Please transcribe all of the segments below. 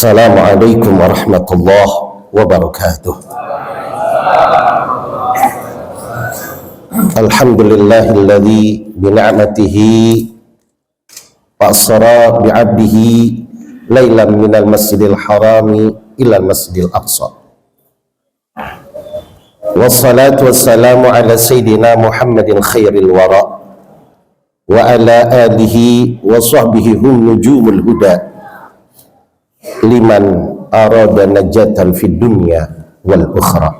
Assalamualaikum warahmatullahi wabarakatuh. Alhamdulillahilladzi bina'matihi fa'asra bi'abdihi laylan minal masjidil harami ilal masjidil aqsa. Wassalatu wassalamu ala sayyidina Muhammadin khairil wara wa ala alihi wa sahbihi hum nujumul huda liman arada najatan fid dunya wal ukhra.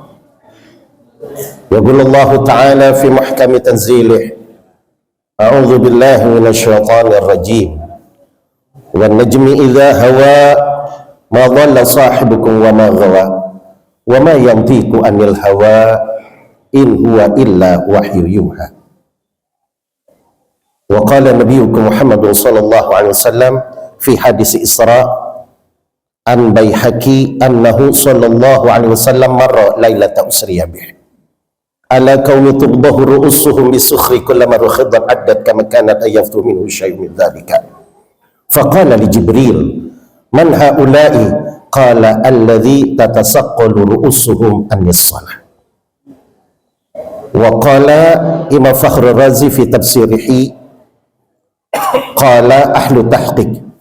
Yaqulullahu ta'ala fi muhkami tanzilih, a'udzu billahi minasy syaithanir rajim, wan najmi idza hawa ma dhalla sahibukum wa ma ghawa wa ma yantiqu anil hawa in huwa illa wahyu yuha. Wa qala nabiyyukum Muhammadun sallallahu alaihi wasallam fi hadis Isra an Baihaqi annahu sallallahu alaihi wasallam marra lailata usriya bih ala qaumi tuqbahu ru'usuhum bisukhri kullama rukhidhat addat kama kanat ayaftu minhu syai'un min dhalika faqala li Jibril man haula'i qala alladhi tatasaqqalu ru'usuhum an-salah. Wa qala Imam Fakhrul Razi fi tafsirihi qala ahlu tahqiq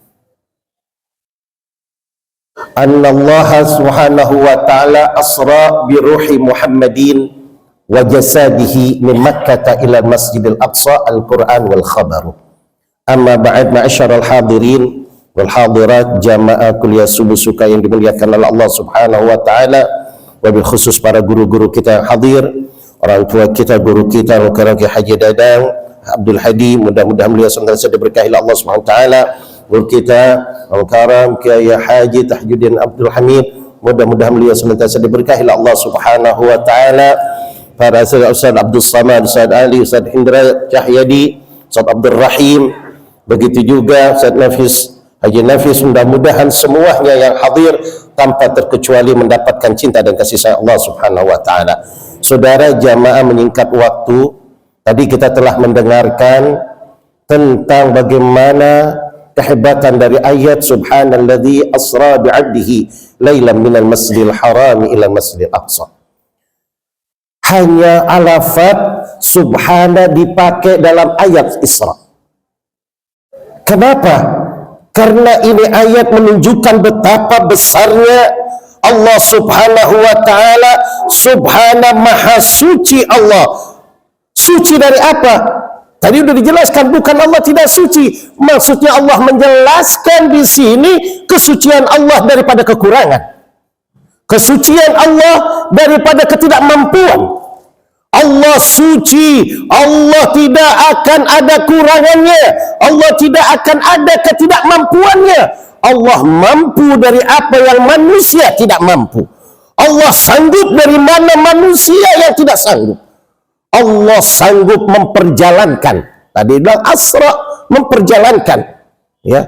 anna Allah subhanahu wa ta'ala asra bi ruhi Muhammadin wa jasadihi min Makkah ila Masjidil Aqsa al-Quran wal khabar. Amma ba'd, ma'asyiral hadirin wal hadirat jamaah kuliah subuh suka yang dimuliakan oleh Allah subhanahu wa ta'ala, wabil khusus para guru-guru kita yang hadir, orang tua kita, guru kita Mukarram Kiai Haji Dadang Abdul Hadi, mudah-mudahan beliau senantiasa diberkahi oleh Allah subhanahu wa ta'ala. Guru kita Mukarram Kiai Haji Tahjuddin Abdul Hamid, mudah-mudahan beliau senantiasa diberkahi oleh Allah subhanahu wa ta'ala. Para Ustaz Abdul Samad, Ustaz Ali, Ustaz Hindra Cahyadi, Ustaz Abdul Rahim, begitu juga Ustaz Nafis, Haji Nafis, mudah-mudahan semuanya yang hadir tanpa terkecuali mendapatkan cinta dan kasih sayang Allah subhanahu wa ta'ala. Saudara jamaah, menyingkat waktu, tadi kita telah mendengarkan tentang bagaimana kehebatan dari ayat subhanalladzi asra bi'abdihi lailan minal masjidil harami ilal masjidil aqsa. Hanya alafat subhana dipakai dalam ayat Isra. Kenapa? Karena ini ayat menunjukkan betapa besarnya Allah subhanahu wa ta'ala. Subhana, maha suci Allah. Suci dari apa? Tadi sudah dijelaskan, bukan Allah tidak suci. Maksudnya Allah menjelaskan di sini kesucian Allah daripada kekurangan. Kesucian Allah daripada ketidakmampuan. Allah suci, Allah tidak akan ada kurangannya, Allah tidak akan ada ketidakmampuannya. Allah mampu dari apa yang manusia tidak mampu. Allah sanggup dari mana manusia yang tidak sanggup. Allah sanggup memperjalankan. Tadi bilang asra, memperjalankan, ya.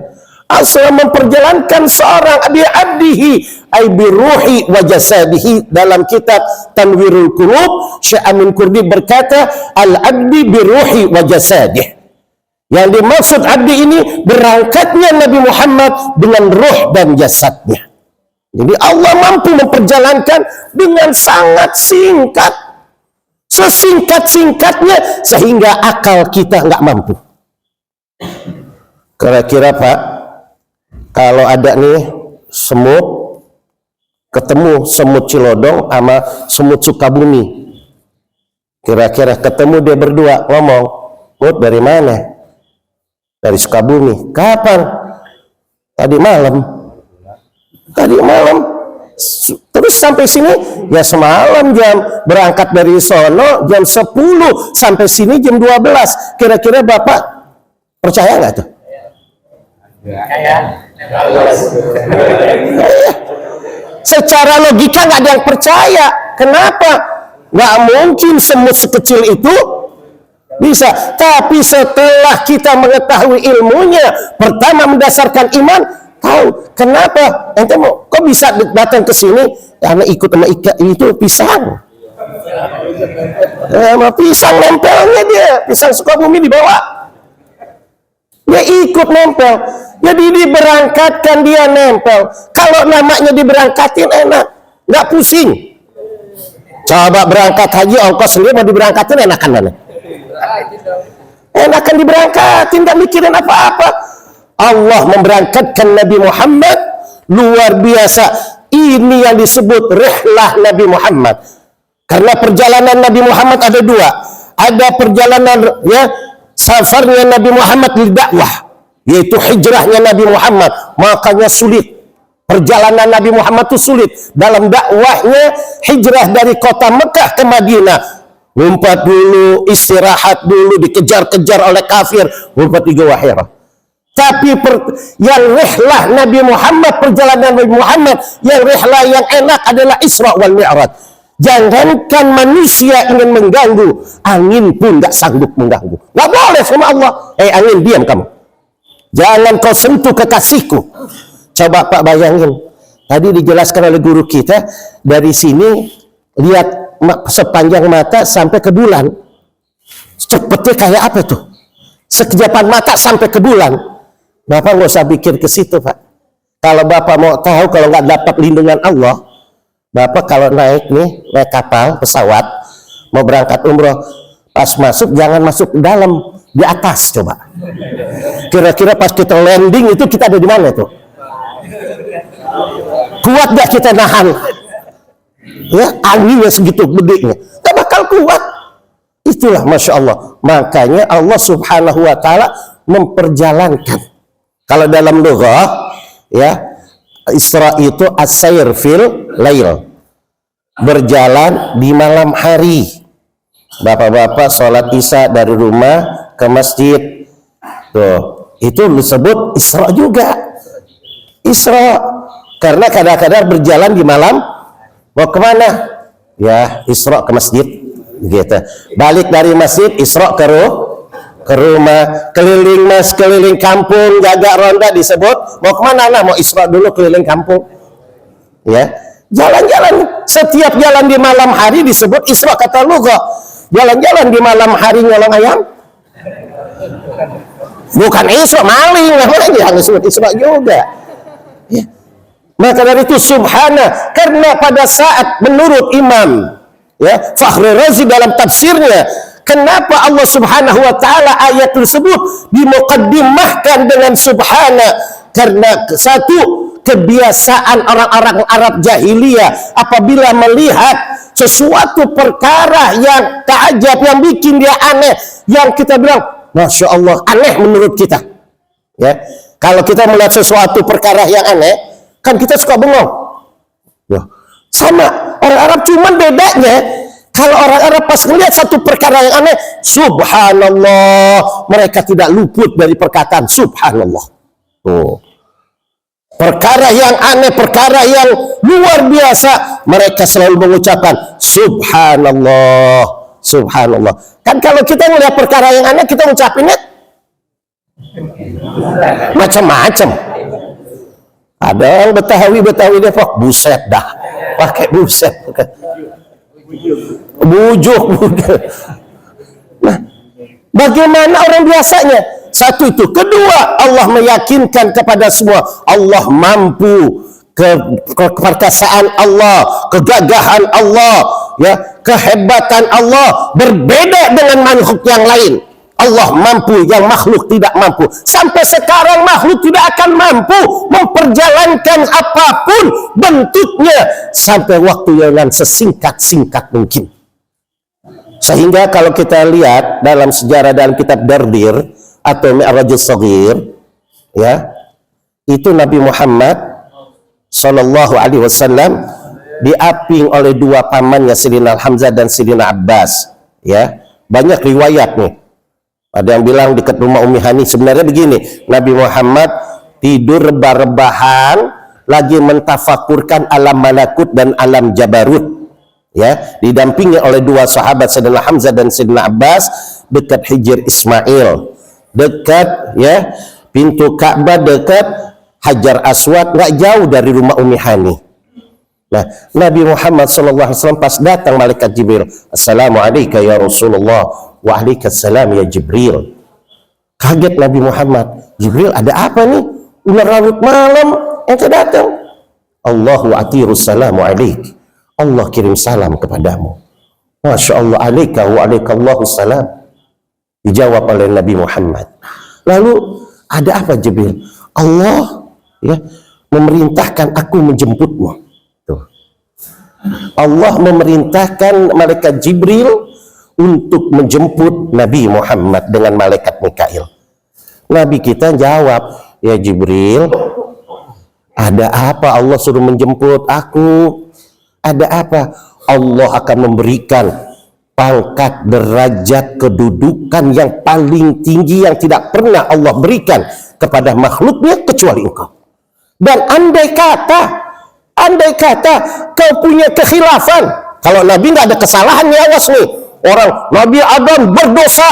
Asra, memperjalankan seorang abdihi ay biruhi wa jasadihi. Dalam kitab Tanwirul Qulub, Syekh Amin Kurdi berkata al-abdi biruhi wa jasadih. Yang dimaksud abdi ini berangkatnya Nabi Muhammad dengan ruh dan jasadnya. Jadi Allah mampu memperjalankan dengan sangat singkat, sesingkat-singkatnya sehingga akal kita nggak mampu. Kira-kira Pak, kalau ada nih semut, ketemu semut Cilodong sama semut Sukabumi, kira-kira ketemu dia berdua ngomong, "Mut, dari mana?" "Dari Sukabumi." "Kapan?" "Tadi malam." "Tadi malam." "Terus sampai sini?" "Ya semalam berangkat dari sono jam 10 sampai sini jam 12. Kira-kira Bapak percaya nggak tuh?" Secara logika nggak ada yang percaya. Kenapa? Nggak mungkin semut sekecil itu bisa. Tapi setelah kita mengetahui ilmunya, pertama mendasarkan iman, tahu kenapa. Ente mau kok bisa datang ke sini? Karena ikut sama itu pisang. Sama pisang nempelnya dia, pisang Sukabumi dibawa. Dia ikut nempel. Jadi diberangkatkan dia nempel. Kalau namanya diberangkatin enak, nggak pusing. Coba berangkat haji ongkos sendiri mau diberangkatin enakan mana? Enakan diberangkatin, nggak mikirin apa-apa. Allah memberangkatkan Nabi Muhammad luar biasa. Ini yang disebut rihlah Nabi Muhammad. Karena perjalanan Nabi Muhammad ada dua. Ada perjalanan ya safarnya Nabi Muhammad di dakwah, yaitu hijrahnya Nabi Muhammad, makanya sulit. Perjalanan Nabi Muhammad itu sulit dalam dakwahnya, hijrah dari kota Mekah ke Madinah. Ngumpet dulu, istirahat dulu, dikejar-kejar oleh kafir, ngumpet di Gua Hira. Tapi yang rihlah Nabi Muhammad, perjalanan Nabi Muhammad, yang rihlah yang enak adalah Isra wal Mi'raj. Jangankan manusia ingin mengganggu, angin pun nggak sanggup mengganggu. Nggak boleh sama Allah. Angin, diam kamu. Jangan kau sentuh kekasihku. Coba Pak bayangin. Tadi dijelaskan oleh guru kita, dari sini lihat sepanjang mata sampai ke bulan. Cepetnya kayak apa tuh? Sekejapan mata sampai ke bulan. Bapak nggak usah pikir ke situ, Pak. Kalau Bapak mau tahu, kalau nggak dapat lindungan Allah, Bapak kalau naik kapal, pesawat, mau berangkat umroh, pas masuk jangan masuk ke dalam, di atas coba. Kira-kira pas kita landing itu kita ada di mana tuh? Kuat gak kita nahan? Ya, anginnya segitu gedenya, gak bakal kuat. Itulah Masya Allah. Makanya Allah Subhanahu Wa Taala memperjalankan. Kalau dalam lughah, ya, Isra itu as-sayr fil lail, berjalan di malam hari. Bapak-bapak sholat isya dari rumah ke masjid, tuh itu disebut Isra juga. Isra karena kadang-kadang berjalan di malam. Mau kemana? Ya Isra ke masjid, gitu. Balik dari masjid Isra ke rumah, keliling kampung, jaga ronda disebut. Mau kemana? Nah, mau Isra dulu keliling kampung. Ya, jalan-jalan, setiap jalan di malam hari disebut Isra kata lughah. Jalan-jalan di malam hari nyolong ayam, bukan Isra, maling namanya, yang disebut Isra juga. Ya. Maka dari itu subhana, karena pada saat menurut Imam ya Fakhrul Razi dalam tafsirnya, kenapa Allah Subhanahu Wa Taala ayat tersebut dimuqaddimahkan dengan subhana? Karena satu, kebiasaan orang-orang Arab jahiliyah apabila melihat sesuatu perkara yang takjub, yang bikin dia aneh, yang kita bilang Masya Allah aneh menurut kita, ya, kalau kita melihat sesuatu perkara yang aneh kan kita suka bengong ya. Sama orang Arab, cuman bedanya kalau orang Arab pas melihat satu perkara yang aneh, subhanallah, mereka tidak luput dari perkataan subhanallah. Tuh. Perkara yang aneh, perkara yang luar biasa, mereka selalu mengucapkan subhanallah, subhanallah. Kan kalau kita melihat perkara yang aneh, kita ngucapinnya macam-macam. Ada yang Betawi dia kok buset dah, pakai buset, bujuk. Nah, bagaimana orang biasanya? Satu itu. Kedua, Allah meyakinkan kepada semua, Allah mampu, keperkasaan Allah, kegagahan Allah, ya, kehebatan Allah berbeda dengan makhluk yang lain. Allah mampu yang makhluk tidak mampu. Sampai sekarang makhluk tidak akan mampu memperjalankan apapun bentuknya sampai waktu yang sesingkat-singkat mungkin. Sehingga kalau kita lihat dalam sejarah dalam kitab Dardir atau Mi'rajus Shaghir, ya, itu Nabi Muhammad Sallallahu Alaihi Wasallam diaping oleh dua pamannya, Sayyidina Hamzah dan Sayyidina Abbas. Ya, banyak riwayat nih. Ada yang bilang dekat rumah Ummi Hani. Sebenarnya begini, Nabi Muhammad tidur rebah-rebahan lagi mentafakurkan alam malakut dan alam jabarut. Ya, didampingi oleh dua sahabat, Sayyidina Hamzah dan Sayyidina Abbas, dekat Hijr Ismail, dekat ya pintu Ka'bah, dekat Hajar Aswad, nggak jauh dari rumah Ummi Hani. Nah, Nabi Muhammad SAW pas datang malaikat Jibril, Assalamualaikum ya Rasulullah, waalaikumsalam ya Jibril. Kaget Nabi Muhammad, Jibril ada apa nih? Ular larut malam ente datang. Allahu atirus salamu alaik. Allah kirim salam kepadamu. Masya Allah, alaika wa alaikallahu salam. Dijawab oleh Nabi Muhammad. Lalu ada apa Jibril? Allah ya memerintahkan aku menjemputmu. Tuh. Allah memerintahkan malaikat Jibril untuk menjemput Nabi Muhammad dengan malaikat Mikail. Nabi kita jawab, ya Jibril, ada apa Allah suruh menjemput aku? Ada apa? Allah akan memberikan pangkat, derajat, kedudukan yang paling tinggi yang tidak pernah Allah berikan kepada makhluknya kecuali engkau. Dan andai kata kau punya kekhilafan, kalau Nabi nggak ada kesalahan ya awas nih, orang Nabi Adam berdosa,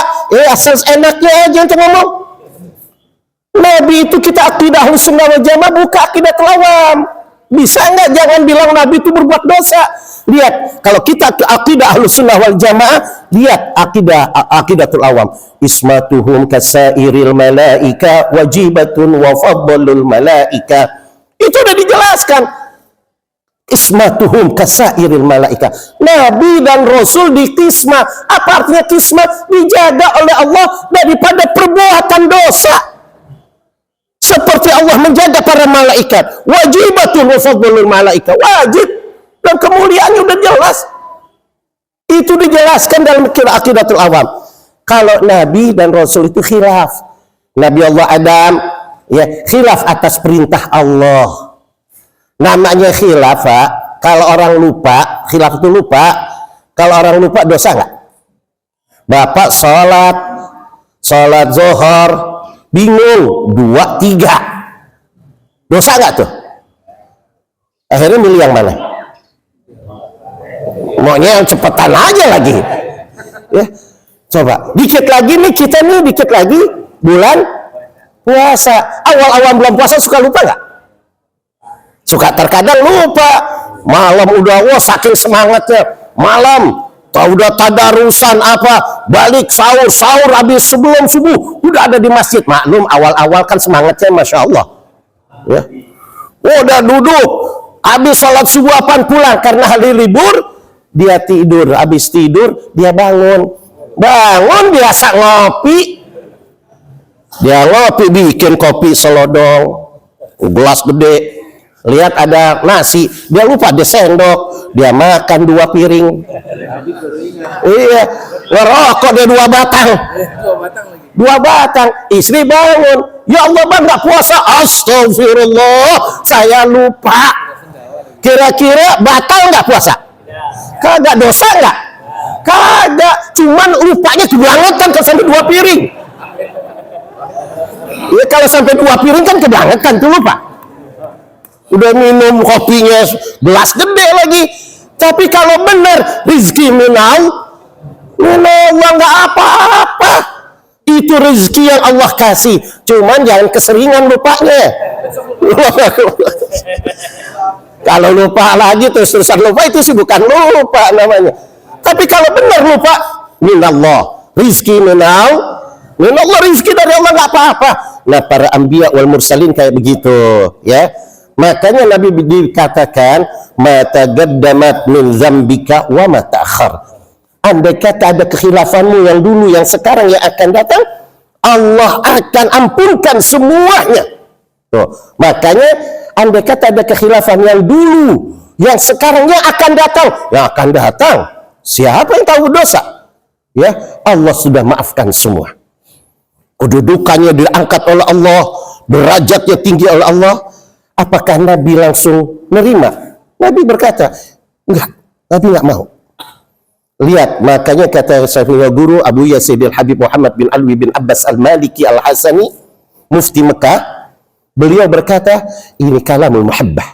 asal enaknya aja untuk ngomong. Nabi itu kita akidah Ahlussunnah wal Jamaah, bukan akidah awam. Bisa nggak jangan bilang Nabi itu berbuat dosa? Lihat, kalau kita akidah Ahlussunnah wal Jamaah, lihat akidatul awam. Ismatuhum kasairil malaika wajibatun wa faddalul malaika. Itu udah dijelaskan. Ismatuhum kasairil malaika. Nabi dan Rasul di kismah. Apa artinya kismah? Dijaga oleh Allah daripada perbuatan dosa. Seperti Allah menjaga para malaikat. Wajibatun wa faddalul malaika. Wajib. Dan kemuliaannya udah jelas. Itu dijelaskan dalam akidatul awam. Kalau Nabi dan Rasul itu khilaf. Nabi Allah Adam ya khilaf atas perintah Allah. Namanya khilaf, Pak. Kalau orang lupa, khilaf itu lupa. Kalau orang lupa dosa nggak? Bapak sholat zuhur, bingung 2, 3. Dosa nggak tuh? Akhirnya milih yang mana? Maunya yang cepetan aja lagi. Ya. Coba, dikit lagi nih kita nih, dikit lagi bulan puasa. Awal-awal bulan puasa suka lupa nggak? Suka terkadang lupa. Malam udah saking semangatnya. Malam udah tadarusan apa, balik sahur habis sebelum subuh udah ada di masjid. Maklum awal-awal kan semangatnya Masya Allah ya. Udah duduk habis sholat subuh apaan pulang karena hari libur, dia tidur. Habis tidur dia bangun biasa ngopi, dia ngopi bikin kopi selodong gelas gede, lihat ada nasi, dia lupa ada sendok, dia makan 2 piring. Iya, ngerokok dia 2 batang. 2 batang. Istri bangun, ya Allah bang nggak puasa. Astagfirullah, saya lupa. Kira-kira batal nggak puasa? Kagak. Dosa nggak? Kagak. Cuman lupanya kebangetan kan sampai 2 piring. Ya kalau sampai 2 piring kan kebangetan tuh lupa. Udah minum kopinya gelas gede lagi. Tapi kalau benar rizki minallah nggak apa-apa. Itu rezeki yang Allah kasih. Cuman jangan keseringan lupanya. Kalau lupa lagi terus-terusan lupa, itu sih bukan lupa namanya. Tapi kalau benar lupa, minallah, rizki minallah, rizki dari Allah nggak apa-apa. Nah para anbiya wal mursalin kayak begitu ya. Makanya Nabi dikatakan mata gaddamat min zambika wa ma ta'akhir. Andai kata ada kekhilafanmu yang dulu, yang sekarang, yang akan datang, Allah akan ampunkan semuanya. Tuh. Makanya andai kata ada kekhilafan yang dulu, yang sekarang, yang akan datang, siapa yang tahu dosa? Ya, Allah sudah maafkan semua. Kedudukannya diangkat oleh Allah, derajatnya tinggi oleh Allah. Apakah Nabi langsung menerima? Nabi berkata, enggak, Nabi enggak mau. Lihat, makanya kata saya punya guru Abu Yazid al-Habib Muhammad bin Alwi bin Abbas al-Maliki al-Hasani, mufti Mekah, beliau berkata, ini kalamul muhabbah,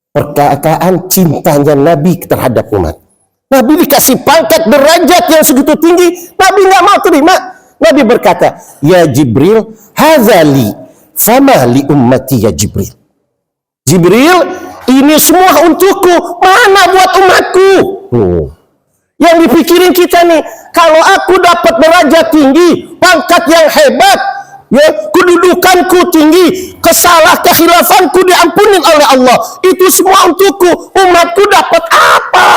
perkataan cintanya Nabi terhadap umat. Nabi dikasih pangkat derajat yang segitu tinggi, Nabi nggak mau terima. Nabi berkata, ya Jibril, hazali fama li ummati ya Jibril. Jibril, ini semua untukku, mana buat umatku? Yang dipikirin kita nih, kalau aku dapat derajat tinggi, pangkat yang hebat, ya, kedudukanku tinggi, kekhilafanku diampuni oleh Allah. Itu semua untukku. Umatku dapat apa?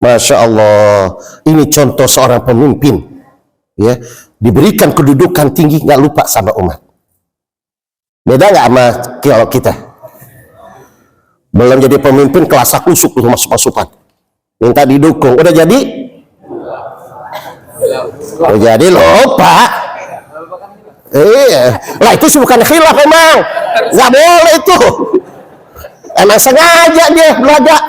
Masya Allah. Ini contoh seorang pemimpin, ya, diberikan kedudukan tinggi, nggak lupa sama umat. Beda nggak sama kalau kita? Belum jadi pemimpin kelas kusuk tuh masuk pasukan, minta didukung, udah jadi? Udah jadi lupa. Iya, lah itu bukan khilaf emang, nggak boleh itu. Emang sengaja dia belajar.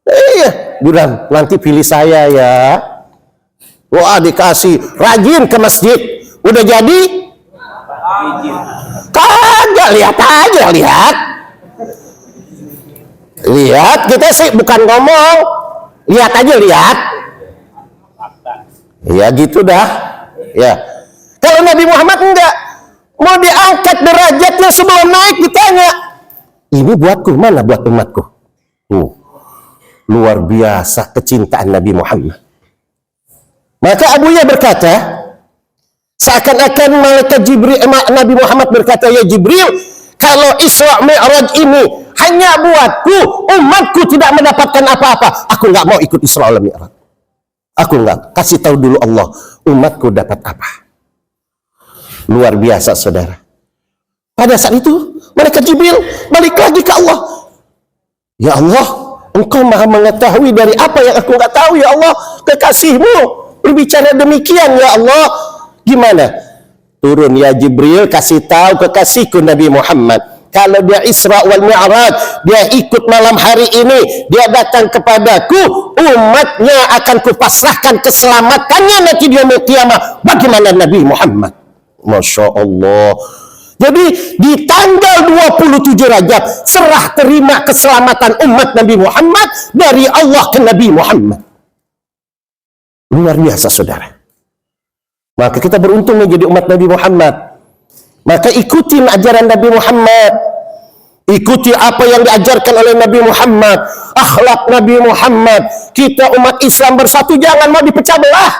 Iya, bilang nanti pilih saya ya. Wah, dikasih rajin ke masjid, udah jadi? Kagak, lihat aja, lihat kita sih bukan ngomong, lihat aja, lihat. Ya gitu dah. Ya. Kalau Nabi Muhammad enggak mau diangkat derajatnya sebelum naik ditanya, ini buatku, mana buat umatku? Luar biasa kecintaan Nabi Muhammad. Maka Abuya berkata, seakan-akan malaikat Jibril, Nabi Muhammad berkata, ya Jibril, kalau Isra Mi'raj ini hanya buatku, umatku tidak mendapatkan apa-apa, aku nggak mau ikut Isra Mi'raj. Aku nggak, kasih tahu dulu Allah, umatku dapat apa. Luar biasa saudara. Pada saat itu malaikat Jibril balik lagi ke Allah. Ya Allah, Engkau maha mengetahui dari apa yang aku nggak tahu, ya Allah. Kekasihmu berbicara demikian, ya Allah. Gimana? Turun ya Jibril, kasih tahu kekasihku Nabi Muhammad, kalau dia Isra wal Mi'raj, dia ikut malam hari ini, dia datang kepadaku, umatnya akan kupasrahkan keselamatannya nanti di yaumul qiyamah. Bagaimana Nabi Muhammad? Masya Allah. Jadi di tanggal 27 Rajab serah terima keselamatan umat Nabi Muhammad dari Allah ke Nabi Muhammad. Luar biasa saudara. Maka kita beruntung menjadi umat Nabi Muhammad. Maka ikuti ajaran Nabi Muhammad. Ikuti apa yang diajarkan oleh Nabi Muhammad. Akhlak Nabi Muhammad. Kita umat Islam bersatu, jangan mau dipecah belah.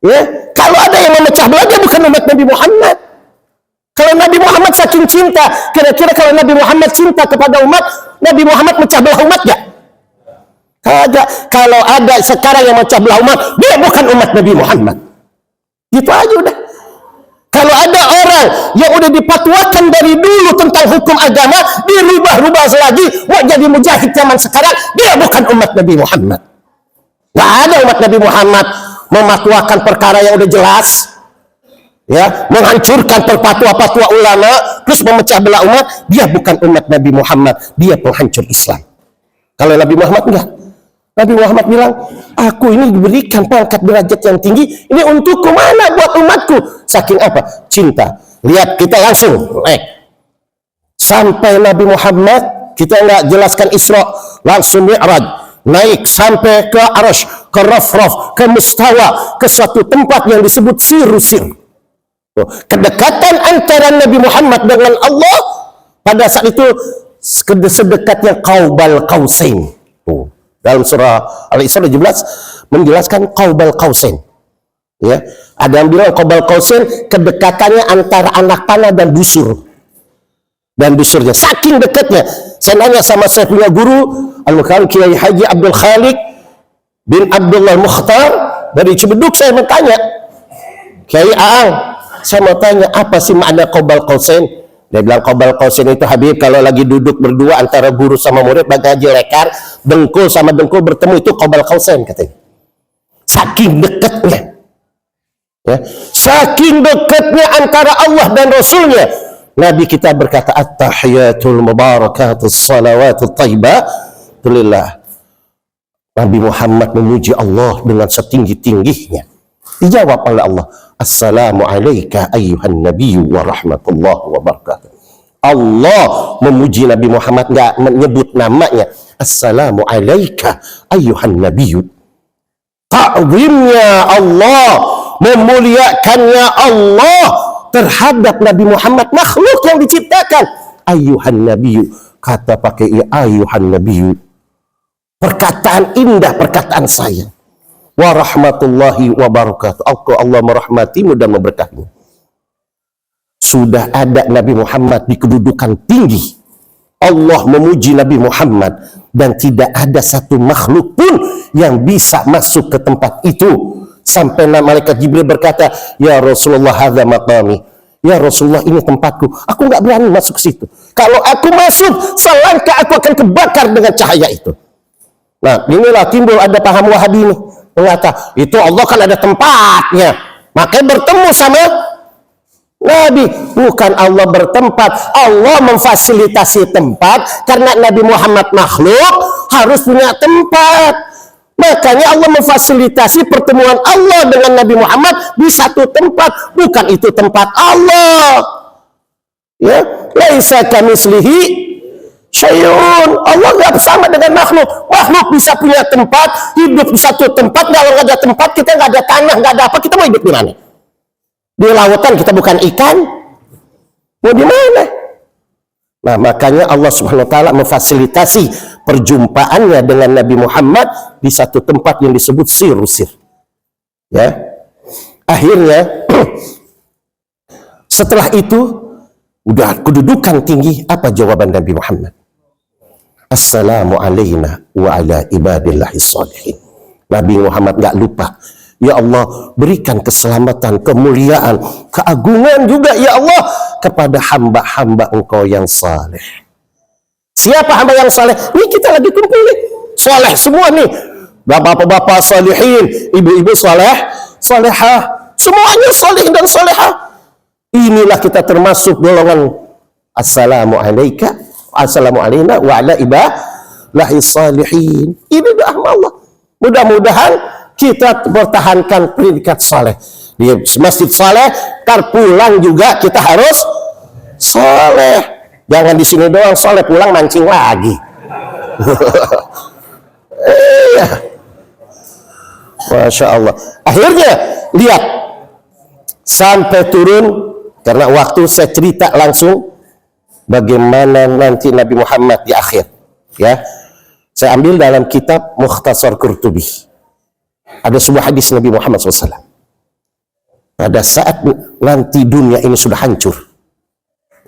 Ya, kalau ada yang memecah belah, dia bukan umat Nabi Muhammad. Kalau Nabi Muhammad saking cinta, kira-kira kalau Nabi Muhammad cinta kepada umat, Nabi Muhammad mecah belah umat gak? Kagak. Kalau ada sekarang yang mecah belah umat, dia bukan umat Nabi Muhammad. Gitu aja udah. Kalau ada orang yang udah dipatwakan dari dulu tentang hukum agama, dirubah-rubah lagi, mau jadi mujahid zaman sekarang, dia bukan umat Nabi Muhammad. Gak ada umat Nabi Muhammad mematwakan perkara yang udah jelas, ya, menghancurkan fatwa-fatwa ulama, terus memecah belah umat. Dia bukan umat Nabi Muhammad, dia penghancur Islam. Kalau Nabi Muhammad enggak. Nabi Muhammad bilang, aku ini diberikan pangkat derajat yang tinggi, ini untukku, mana buat umatku. Saking apa? Cinta. Lihat, kita langsung sampai Nabi Muhammad, kita nggak jelaskan Isra, langsung Mi'raj, naik sampai ke Arasy, ke Rafraf, ke Mustawa, ke suatu tempat yang disebut Sir. Kedekatan antara Nabi Muhammad dengan Allah pada saat itu sedekatnya Qaubal Qausain. Dalam surah Al-Isra 17 menjelaskan Qaubal Qausain. Ya, ada yang bilang Qaubal Qausain kedekatannya antara anak panah dan busur. Dan busurnya saking dekatnya. Saya nanya sama saya punya guru Al-Mukarram Kiai Haji Abdul Khalik bin Abdullah Mukhtar dari Cibeduk. Saya mau tanya, Kiai Aang, saya mau tanya apa sih makna Qaubal Qausain? Dia bilang Qaubal Qausain itu Habib kalau lagi duduk berdua antara guru sama murid bagaji lekar, dengkul sama dengkul bertemu, itu Qaubal Qausain katanya. Saking dekatnya. Ya, saking dekatnya antara Allah dan Rasulnya. Nabi kita berkata at-tahiyatul mubarakatus salawatut thayyibah lillah. Nabi Muhammad memuji Allah dengan setinggi-tingginya. Dijawab oleh Allah, assalamu alayka ayyuhan nabiyyu wa rahmatullahi wa barakatuh. Allah memuji Nabi Muhammad, enggak menyebut namanya. Assalamu alayka ayyuhan nabiyyu. Ta'zimnya Allah, memuliakannya Allah terhadap Nabi Muhammad, makhluk yang diciptakan. Ayyuhan nabiyyu, kata pakai ayyuhan nabiyyu. perkataan indah, perkataan sayang. Wa rahmatullahi wa barakatuh. Allah merahmatimu dan memberkatimu. Sudah ada Nabi Muhammad di kedudukan tinggi. Allah memuji Nabi Muhammad dan tidak ada satu makhluk pun yang bisa masuk ke tempat itu. Sampai malaikat Jibril berkata, ya Rasulullah, hadza maqami. Ya Rasulullah, ini tempatku. Aku nggak berani masuk ke situ. Kalau aku masuk, selangkah aku akan kebakar dengan cahaya itu. Nah, inilah timbul ada paham Wahabi ini. Mengata, itu Allah kan ada tempatnya. Makanya bertemu sama Nabi. Bukan Allah bertempat, Allah memfasilitasi tempat. Karena Nabi Muhammad makhluk harus punya tempat. Makanya Allah memfasilitasi pertemuan Allah dengan Nabi Muhammad di satu tempat. Bukan itu tempat Allah. Ya, laisa kamitslihi syai'un. Allah nggak sama dengan makhluk. Makhluk bisa punya tempat, hidup di satu tempat. Kalau nggak ada tempat, kita nggak ada tanah, nggak ada apa, kita mau hidup di mana? Di lautan kita bukan ikan, mau di mana? Nah, makanya Allah Subhanahu wa taala memfasilitasi perjumpaannya dengan Nabi Muhammad di satu tempat yang disebut Sir. Ya. Akhirnya setelah itu udah kedudukan tinggi, apa jawaban Nabi Muhammad? Assalamu alayna wa ala ibadillahi sholihin. Nabi Muhammad nggak lupa. Ya Allah, berikan keselamatan, kemuliaan, keagungan juga ya Allah kepada hamba-hamba Engkau yang saleh. Siapa hamba yang saleh? Ini kita lagi kumpul nih. Saleh semua nih. Bapak-bapak salihin, ibu-ibu saleh, salehah. Semuanya saleh dan salehah. Inilah kita termasuk golongan assalamu alayka, assalamu alayna wa ala ibadillahi sholihin. Ini doa Allah. Mudah-mudahan kita pertahankan predikat saleh di masjid saleh. Ntar pulang juga kita harus saleh. Jangan di sini doang saleh, pulang mancing lagi. Masya Allah. Akhirnya lihat sampai turun, karena waktu saya cerita langsung bagaimana nanti Nabi Muhammad di akhir. Ya, saya ambil dalam kitab Mukhtasar Qurtubi. Ada sebuah hadis Nabi Muhammad SAW. Pada saat nanti dunia ini sudah hancur,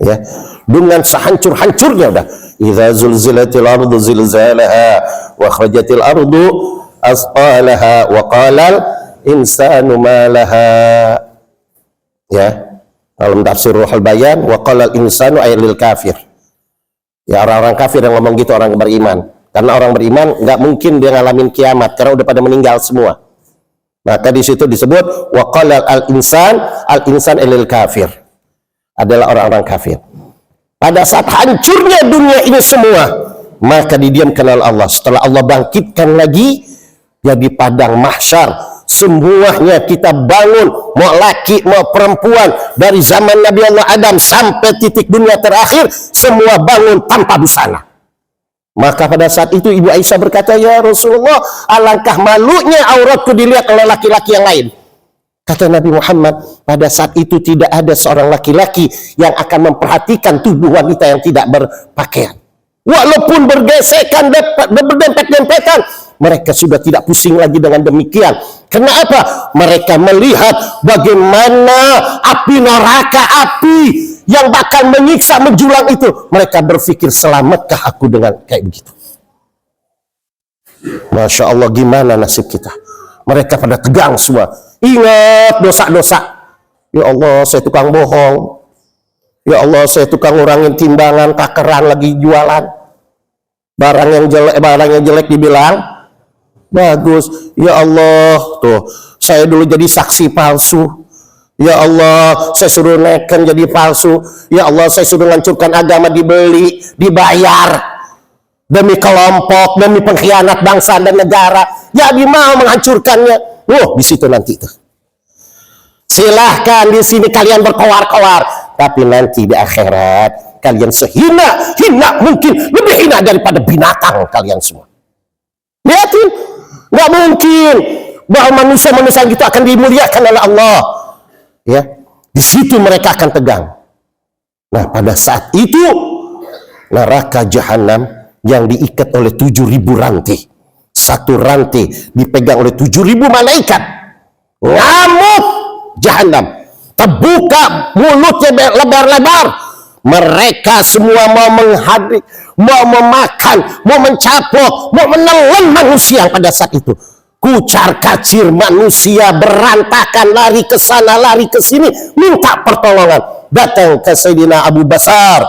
ya, dengan sehancur-hancurnya udah. Idza zulzilatil ardu zilzalaha wa akhrajatil ardu asqalaha wa qalal insanu ma laha. Ya, dalam tafsir Ruhul Bayan, wa qalal insanu ay lil kafir. Ya, orang-orang kafir yang ngomong gitu orang beriman. Karena orang beriman nggak mungkin dia ngalamin kiamat karena udah pada meninggal semua. Maka di situ disebut waqala al-insan ilal kafir. Adalah orang-orang kafir. Pada saat hancurnya dunia ini semua, maka didiamkan oleh Allah. Setelah Allah bangkitkan lagi jadi padang mahsyar, semuanya kita bangun, mau laki mau perempuan, dari zaman Nabi Allah Adam sampai titik dunia terakhir, semua bangun tanpa busana. Maka pada saat itu Ibu Aisyah berkata, ya Rasulullah, alangkah malunya auratku dilihat oleh laki-laki yang lain. Kata Nabi Muhammad, pada saat itu tidak ada seorang laki-laki yang akan memperhatikan tubuh wanita yang tidak berpakaian. Walaupun bergesekan, berdempet-dempetan, mereka sudah tidak pusing lagi dengan demikian. Kenapa? Mereka melihat bagaimana api neraka, api yang bakal menyiksa, menjulang itu. Mereka berpikir, selamatkah aku dengan kayak begitu? Masya Allah, gimana nasib kita? Mereka pada tegang semua. Ingat dosa-dosa. Ya Allah, saya tukang bohong. Ya Allah, saya tukang ngurangin timbangan, takeran lagi jualan. Barang yang jelek dibilang bagus. Ya Allah, tuh saya dulu jadi saksi palsu. Ya Allah, saya suruh neken jadi palsu. Ya Allah, saya suruh ngancurkan agama, dibeli, dibayar demi kelompok, demi pengkhianat bangsa dan negara. Jadi mau menghancurkannya. Di situ nanti tuh. Silahkan di sini kalian berkoar-koar, tapi nanti di akhirat kalian sehina mungkin, lebih hina daripada binatang kalian semua. Lihatin, nggak mungkin bahwa manusia-manusia itu akan dimuliakan oleh Allah. Ya, di situ mereka akan tegang. Nah, pada saat itu neraka jahanam yang diikat oleh 7.000 rantai. satu rantai dipegang oleh 7.000 malaikat. Ngamuk Jahannam, terbuka mulutnya lebar-lebar. Mereka semua mau menghadiri, mau memakan, mau mencapok, mau menelan manusia pada saat itu. Kucar kacir manusia berantakan, lari ke sana, lari ke sini, minta pertolongan. Datang ke Sayyidina Abu Basar,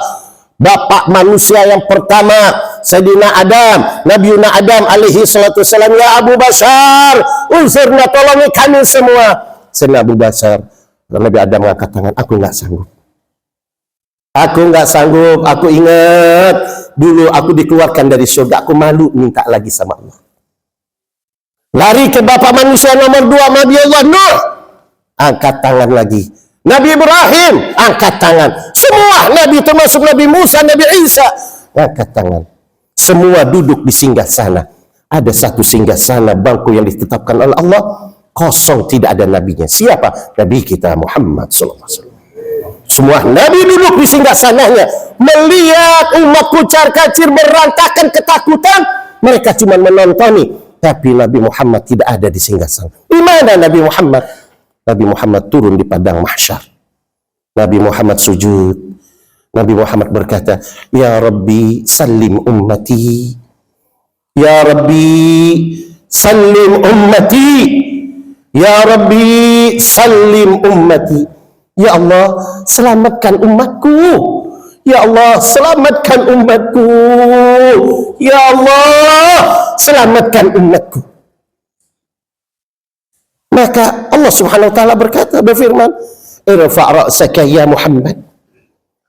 bapak manusia yang pertama, Sayyidina Adam, Nabiuna Adam alaihi salatu wassalam. Ya Abu Basar, unsurna, tolongi kami semua. Sayyidina Abu Basar, Nabi Adam mengangkat tangan, aku nggak sanggup. Aku nggak sanggup. Aku ingat dulu aku dikeluarkan dari surga, aku malu minta lagi sama Allah. Lari ke bapak manusia nomor 2, Nabi Allah Nuh, angkat tangan lagi. Nabi Ibrahim, angkat tangan. Semua Nabi, termasuk Nabi Musa, Nabi Isa, angkat tangan. Semua duduk di singgasana. Ada satu singgasana bangku yang ditetapkan oleh Allah, kosong, tidak ada nabinya. Siapa? Nabi kita Muhammad SAW. Semua Nabi duduk di singgasananya, melihat umat kucar kacir berantakan ketakutan. Mereka cuma menontoni. Tapi Nabi Muhammad tidak ada di singgasana. Di mana Nabi Muhammad? Nabi Muhammad turun di padang mahsyar. Nabi Muhammad sujud. Nabi Muhammad berkata, Ya Rabbi salim ummati. Ya Rabbi salim ummati. Ya Rabbi salim ummati. Ya Allah, selamatkan umatku. Ya Allah, selamatkan umatku. Ya Allah, selamatkan umatku. Maka Allah Subhanahu wa taala berfirman, "Irfa' ra'saka ya Muhammad."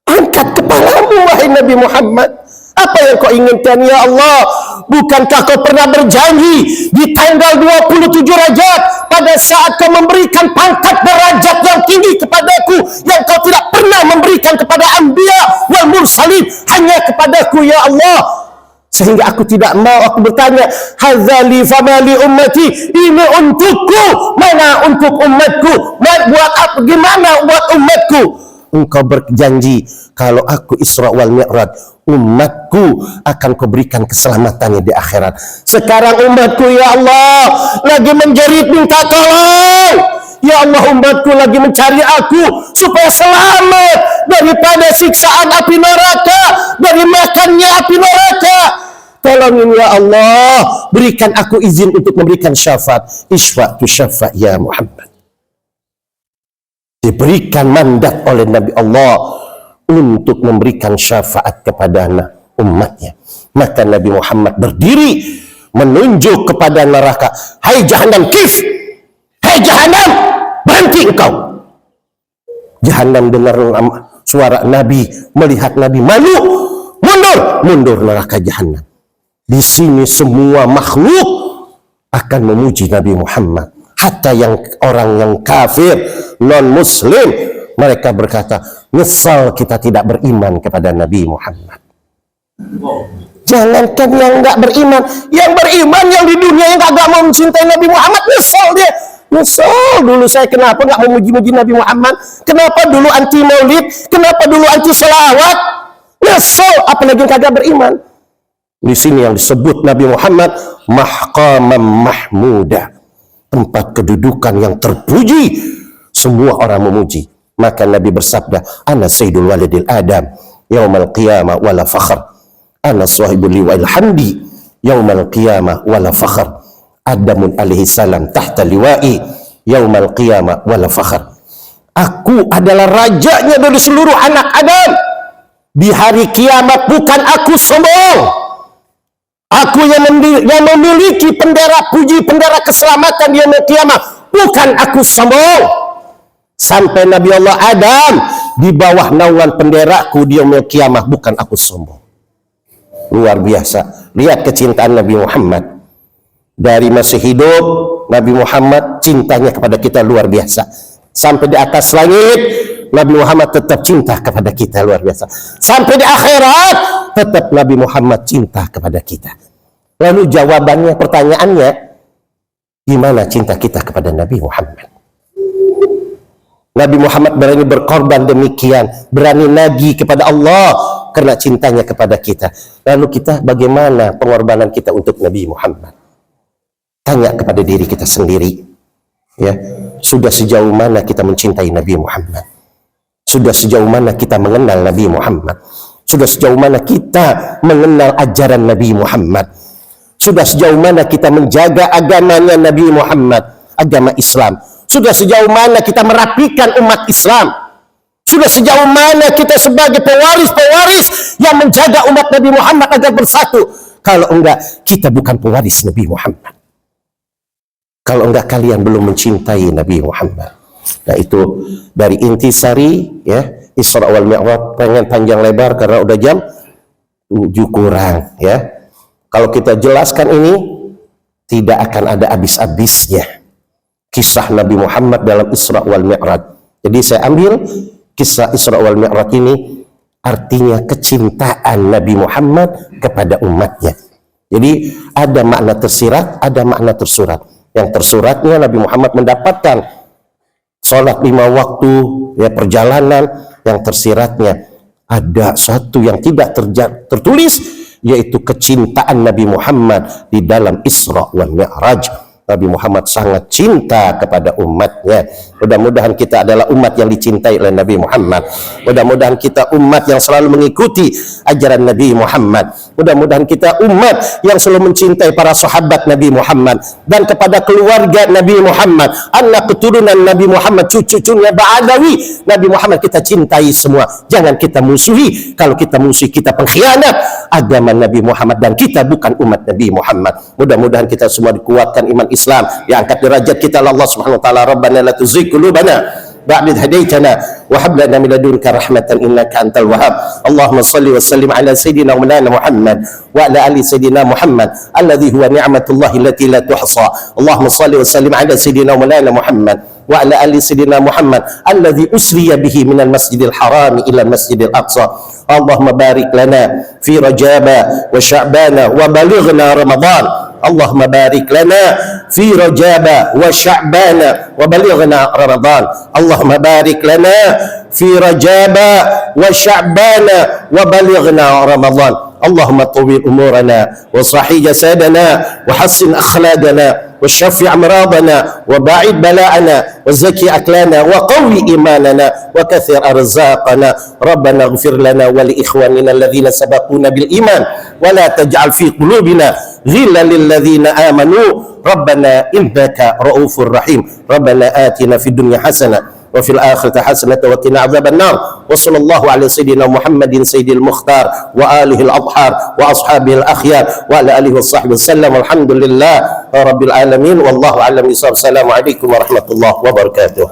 Angkat kepalamu wahai Nabi Muhammad. Apa yang kau inginkan ya Allah? Bukankah kau pernah berjanji di tanggal 27 Rajab, pada saat kau memberikan pangkat derajat yang tinggi kepadaku, yang kau tidak pernah memberikan kepada anbiya wal mursalin, hanya kepadaku ya Allah. Sehingga aku tidak mau, aku bertanya, hadzali famali ummati, ini untukku, mana untuk umatku? Buat apa? Gimana buat umatku? Engkau berjanji kalau aku Isra wal Mi'raj, umatku akan kau berikan keselamatannya di akhirat. Sekarang umatku ya Allah lagi menjerit minta tolong. Ya Allah, umatku lagi mencari aku supaya selamat daripada siksaan api neraka, dari makannya api neraka. Tolongin ya Allah, berikan aku izin untuk memberikan syafaat. Isfa' tu syafa' ya Muhammad. Diberikan mandat oleh Nabi Allah untuk memberikan syafaat kepada umatnya. Maka Nabi Muhammad berdiri menunjuk kepada neraka. Hai Jahannam, kif! Hai Jahannam, berhenti engkau! Jahannam dengar suara Nabi, melihat Nabi, malu, mundur neraka Jahannam. Di sini semua makhluk akan memuji Nabi Muhammad. Hatta yang orang yang kafir, non muslim, mereka berkata, nyesal kita tidak beriman kepada Nabi Muhammad. Jangankan yang nggak beriman, yang beriman yang di dunia yang nggak mau mencintai Nabi Muhammad, nyesal dia. Nyesal dulu saya kenapa nggak memuji-muji Nabi Muhammad, kenapa dulu anti maulid, kenapa dulu anti selawat, nyesal apalagi yang kagak beriman. Di sini yang disebut Nabi Muhammad mahqamam mahmuda, tempat kedudukan yang terpuji, semua orang memuji. Maka Nabi bersabda, ana sayyidul walidil adam yaumal qiyamah wala fakhr, ana sahibul liwa'il hamdi yaumal qiyamah wala fakhr, Adamun alaihi salam tahta liwa'i yaumal qiyamah wala fakhr. Aku adalah rajanya dari seluruh anak Adam di hari kiamat, bukan aku sombong. Aku yang memiliki bendera puji, bendera keselamatan di yaumul kiamat, bukan aku sombong. Sampai Nabi Allah Adam di bawah naungan benderaku di yaumul kiamat, bukan aku sombong. Luar biasa. Lihat kecintaan Nabi Muhammad. Dari masih hidup, Nabi Muhammad cintanya kepada kita luar biasa. Sampai di atas langit, Nabi Muhammad tetap cinta kepada kita luar biasa. Sampai di akhirat, tetap Nabi Muhammad cinta kepada kita. Lalu jawabannya, pertanyaannya, gimana cinta kita kepada Nabi Muhammad? Nabi Muhammad berani berkorban demikian, berani nagih kepada Allah karena cintanya kepada kita. Lalu kita, bagaimana pengorbanan kita untuk Nabi Muhammad? Tanya kepada diri kita sendiri, ya, sudah sejauh mana kita mencintai Nabi Muhammad? Sudah sejauh mana kita mengenal Nabi Muhammad? Sudah sejauh mana kita mengenal ajaran Nabi Muhammad? Sudah sejauh mana kita menjaga agamanya Nabi Muhammad, agama Islam? Sudah sejauh mana kita merapikan umat Islam? Sudah sejauh mana kita sebagai pewaris-pewaris yang menjaga umat Nabi Muhammad agar bersatu? Kalau enggak, kita bukan pewaris Nabi Muhammad. Kalau enggak, kalian belum mencintai Nabi Muhammad. Nah, itu dari intisari, ya, Isra wal Mi'raj. Pengen panjang lebar karena udah jam 7 kurang, ya. Kalau kita jelaskan ini, tidak akan ada habis-habisnya kisah Nabi Muhammad dalam Isra wal Mi'raj. Jadi saya ambil kisah Isra wal Mi'raj ini, artinya kecintaan Nabi Muhammad kepada umatnya. Jadi ada makna tersirat, ada makna tersurat. Yang tersuratnya Nabi Muhammad mendapatkan sholat 5 waktu, ya, perjalanan. Yang tersiratnya ada suatu yang tidak tertulis, yaitu kecintaan Nabi Muhammad di dalam Isra wal Mi'raj. Nabi Muhammad sangat cinta kepada umatnya. Mudah-mudahan kita adalah umat yang dicintai oleh Nabi Muhammad. Mudah-mudahan kita umat yang selalu mengikuti ajaran Nabi Muhammad. Mudah-mudahan kita umat yang selalu mencintai para sahabat Nabi Muhammad dan kepada keluarga Nabi Muhammad, anak keturunan Nabi Muhammad, cucu-cucunya Ba'adawi Nabi Muhammad, kita cintai semua. Jangan kita musuhi. Kalau kita musuhi, kita pengkhianat agama Nabi Muhammad dan kita bukan umat Nabi Muhammad. Mudah-mudahan kita semua dikuatkan iman Islam, diangkat derajat kita oleh Allah Subhanahu wa taala. Rabbana la tuzigh qulubana ba'da idh hadaitana wa hab lana min ladunka rahmatan innaka antal wahhab. Allahumma shalli wa sallim ala sayidina wa maulana Muhammad wa ala ali sayidina Muhammad alladhi huwa ni'matullahi allati la tuhsa. Allahumma shalli wa sallim ala sayidina wa maulana Muhammad wa ala ali sayidina Muhammad alladhi usriya bihi minal masjidil harami ila masjidil aqsa. Allahumma barik lana fi rajaba wa sya'bana wa balighna ramadan. Allahumma barik lana fi rajaba wa sya'bana wa balighna ramadan. Allahumma barik lana fi rajaba wa sya'bana wa balighna ramadan. Allahumma tawwil umurana wa sahih jasadana wa hassin akhlaqana وشفع أمراضنا وباعد بلاءنا وزكي أكلنا وقوي إيماننا وكثر أرزاقنا. ربنا اغفر لنا ولإخواننا الذين سبقونا بالإيمان ولا تجعل في قلوبنا غلا للذين آمنوا ربنا إنك رؤوف رحيم. ربنا آتنا في الدنيا حسنة وفي الآخرة حسنة وقنا عذاب النار. وصلى الله على سيدنا محمد سيد المختار وآله الأطهار وأصحابه الأخيار وعلى آله وصحبه وسلم. والحمد لله رب العالمين والله أعلم. السلام عليكم ورحمة الله وبركاته.